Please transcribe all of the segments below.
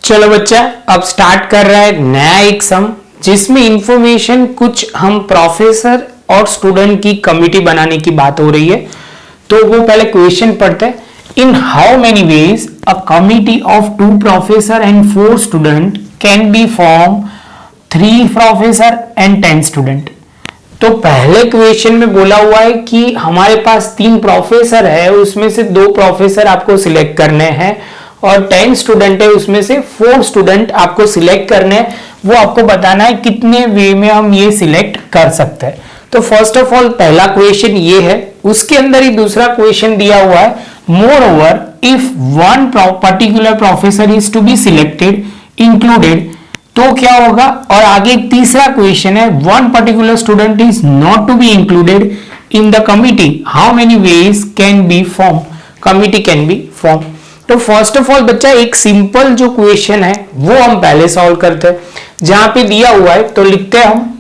चलो बच्चा, अब स्टार्ट कर रहा है नया एक सम जिसमें इंफॉर्मेशन कुछ हम प्रोफेसर और स्टूडेंट की कमिटी बनाने की बात हो रही है। तो वो पहले क्वेश्चन पढ़ते हैं। In how many veg a committee of 2 professor and 4 student can be form 3 professor and 10 student. तो पहले क्वेश्चन में बोला हुआ है कि हमारे पास 3 प्रोफेसर है, उसमें से 2 प्रोफेसर आपको सिलेक्ट करने हैं और 10 स्टूडेंट है, उसमें से 4 स्टूडेंट आपको सिलेक्ट करने हैं। वो आपको बताना है कितने वे में हम ये सिलेक्ट कर सकते हैं। तो फर्स्ट ऑफ ऑल पहला क्वेश्चन ये है, उसके अंदर ही दूसरा क्वेश्चन दिया हुआ है। Moreover if one particular professor is to be selected included, तो क्या होगा। और आगे तीसरा क्वेश्चन है, one particular student is not to be included in the committee, how many ways can be form, committee can be form. तो first of all बच्चा एक सिंपल जो क्वेश्चन है वो हम पहले सॉल्व करते हैं। जहां पे दिया हुआ है तो लिखते हैं हम।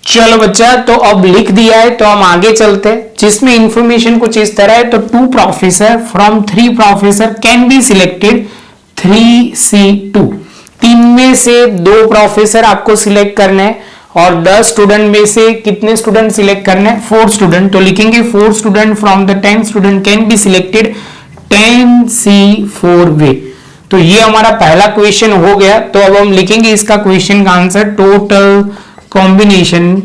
चलो बच्चा, तो अब लिख दिया है तो हम आगे चलते हैं, जिसमें इंफॉर्मेशन कुछ इस तरह है। तो 2 professor from 3 professor can be selected 3C2, 3 में से 2 प्रोफेसर आपको सिलेक्ट करने हैं और 10 स्टूडेंट में से कितने स्टूडेंट सिलेक्ट करने हैं, 4 स्टूडेंट। तो लिखेंगे 4 student from the 10 student can be selected 10C4 वे। तो ये हमारा पहला क्वेश्चन हो गया। तो अब हम लिखेंगे इसका क्वेश्चन का आंसर, टोटल कॉम्बिनेशन।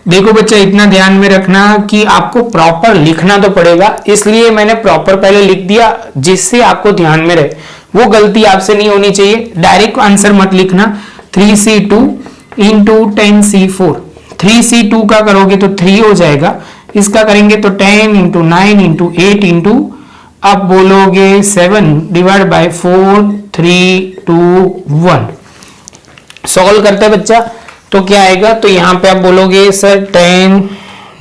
देखो बच्चा, इतना ध्यान में रखना कि आपको प्रॉपर लिखना तो पड़ेगा, इसलिए मैंने प्रॉपर पहले लिख दिया जिससे आपको ध्यान में रहे। वो गलती आपसे नहीं होनी चाहिए, डायरेक्ट आंसर मत लिखना। 3C2 इंटू 10C4, 3C2 का करोगे तो 3 हो जाएगा, इसका करेंगे तो 10 इंटू 9 इंटू 8 इंटू, अब बोलोगे 7 डिवाइड बाय 4 3 2 1। सॉल्व करते हैं बच्चा, तो क्या आएगा। तो यहां पे आप बोलोगे सर 10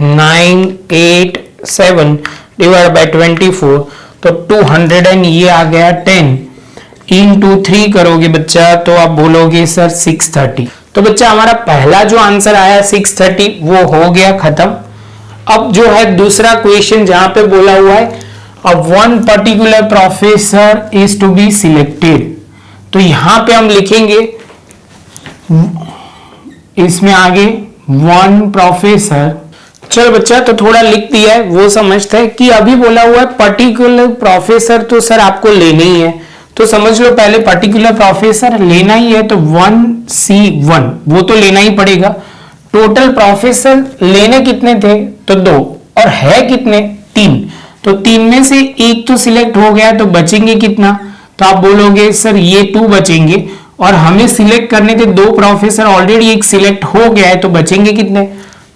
9 8 7 डिवाइड बाय 24, तो 200 एंड ये आ गया 10 इंटू 3 करोगे बच्चा तो आप बोलोगे सर 630। तो बच्चा हमारा पहला जो आंसर आया 630 वो हो गया खत्म। अब जो है दूसरा क्वेश्चन जहां पे बोला हुआ है one particular professor is to be selected, तो यहां पे हम लिखेंगे इसमें आगे 1 प्रोफेसर। चलो बच्चा, तो थोड़ा लिख दिया है वो समझते हैं कि अभी बोला हुआ है पर्टिकुलर प्रोफेसर, तो सर आपको लेना ही है। तो समझ लो पहले पर्टिकुलर प्रोफेसर लेना ही है, तो 1C1 वो तो लेना ही पड़ेगा। टोटल प्रोफेसर लेने कितने थे, तो 2, और है कितने 3, तो 3 में से 1 तो सिलेक्ट हो गया, तो बचेंगे कितना। तो आप बोलोगे सर ये 2 बचेंगे, और हमें सिलेक्ट करने थे 2 प्रोफेसर, ऑलरेडी 1 सिलेक्ट हो गया है, तो बचेंगे कितने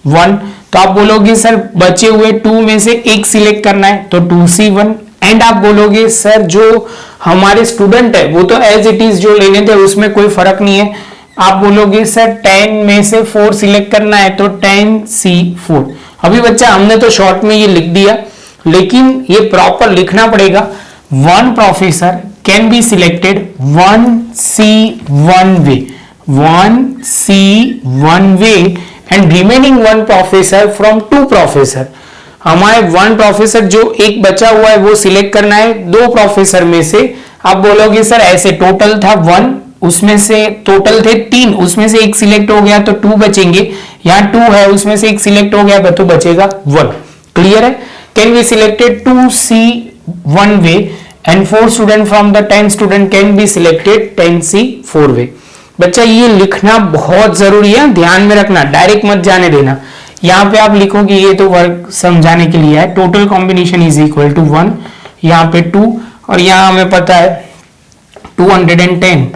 1। तो आप बोलोगे सर बचे हुए 2 में से 1 सिलेक्ट करना है, तो 2C1। एंड आप बोलोगे सर जो हमारे स्टूडेंट है वो तो एज इट इज जो लेने थे उसमें कोई फर्क नहीं है। आप बोलोगे सर 10 में से 4 सिलेक्ट करना है, तो 10C4। अभी बच्चा हमने तो शॉर्ट में ये लिख दिया, लेकिन ये प्रॉपर लिखना पड़ेगा। 1 professor can be selected 1C1 way, 1C1 way, and remaining 1 professor from 2 professor. हमारे 1 प्रोफेसर जो एक बचा हुआ है वो सिलेक्ट करना है 2 प्रोफेसर में से। आप बोलोगे सर ऐसे टोटल था 1, उसमें से टोटल थे 3, उसमें से 1 सिलेक्ट हो गया तो 2 बचेंगे। यहाँ 2 है, उसमें से 1 सिलेक्ट हो गया तो बचेगा 1। क्लियर है। Can be selected 2C1 way and 4 student from the 10 student can be selected 10C4 वे। बच्चा ये लिखना बहुत जरूरी है, ध्यान में रखना, डायरेक्ट मत जाने देना। यहाँ पे आप लिखोगे ये तो वर्क समझाने के लिए है, total combination is equal to 1, यहाँ पे 2, और यहाँ हमें पता है 210।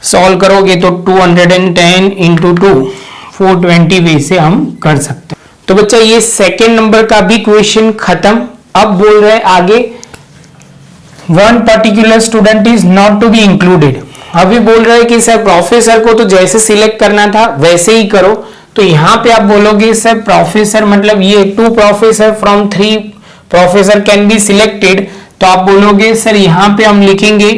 सॉल्व करोगे तो 210 इंटू 2 420 वे से हम कर सकते हैं। तो बच्चा ये सेकेंड नंबर का भी क्वेश्चन खत्म। अब बोल रहे हैं आगे 1 particular student is not to be included. अभी बोल रहे हैं कि सर प्रोफेसर को तो जैसे सिलेक्ट करना था वैसे ही करो। तो यहां पे आप बोलोगे सर प्रोफेसर मतलब ये 2 professor from 3 professor can be selected, तो आप बोलोगे सर यहां पे हम लिखेंगे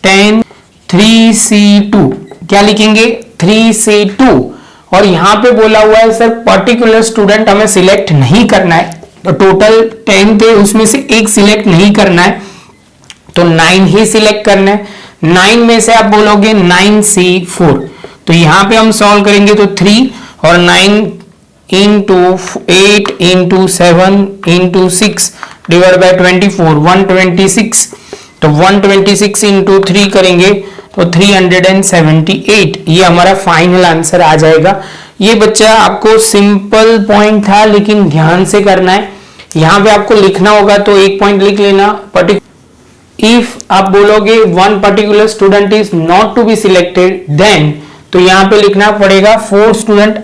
10 3C2, क्या लिखेंगे 3C2। और यहां पे बोला हुआ है सर पर्टिकुलर स्टूडेंट हमें सिलेक्ट नहीं करना है, तो टोटल 10 थे उसमें से 1 सिलेक्ट नहीं करना है, तो 9 ही सिलेक्ट करना है। 9 में से आप बोलोगे 9C4, तो यहां पे हम सॉल्व करेंगे तो 3 और 9 into 8 into 7 into 6 divide by 24 126, तो 126 इंटू 3 करेंगे तो 378, ये हमारा फाइनल आंसर आ जाएगा। ये बच्चा आपको सिंपल पॉइंट था लेकिन ध्यान से करना है। यहां पे आपको लिखना होगा तो एक पॉइंट लिख लेना, इफ आप बोलोगे one particular student is not to be selected then, तो यहां पे लिखना पड़ेगा 4 स्टूडेंट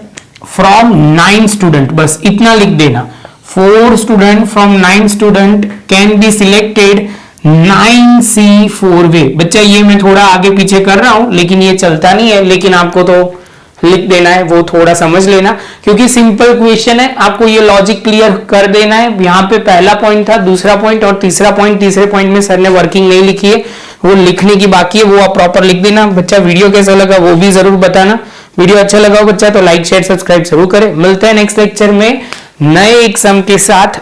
फ्रॉम 9 स्टूडेंट, बस इतना लिख देना, 4 student from 9 student can be selected 9C4 वे। बच्चा ये मैं थोड़ा आगे पीछे कर रहा हूं लेकिन ये चलता नहीं है, लेकिन आपको तो लिख देना है, वो थोड़ा समझ लेना क्योंकि सिंपल क्वेश्चन है, आपको ये लॉजिक क्लियर कर देना है। यहाँ पे पहला पॉइंट था, दूसरा पॉइंट और तीसरा पॉइंट, तीसरे पॉइंट में सर ने वर्किंग नहीं लिखी है, वो लिखने की बाकी है, वो आप प्रॉपर लिख देना। बच्चा वीडियो कैसा लगा वो भी जरूर बताना, वीडियो अच्छा लगा हो बच्चा तो लाइक शेयर सब्सक्राइब जरूर करें। मिलते हैं नेक्स्ट लेक्चर में नए एक सम के साथ।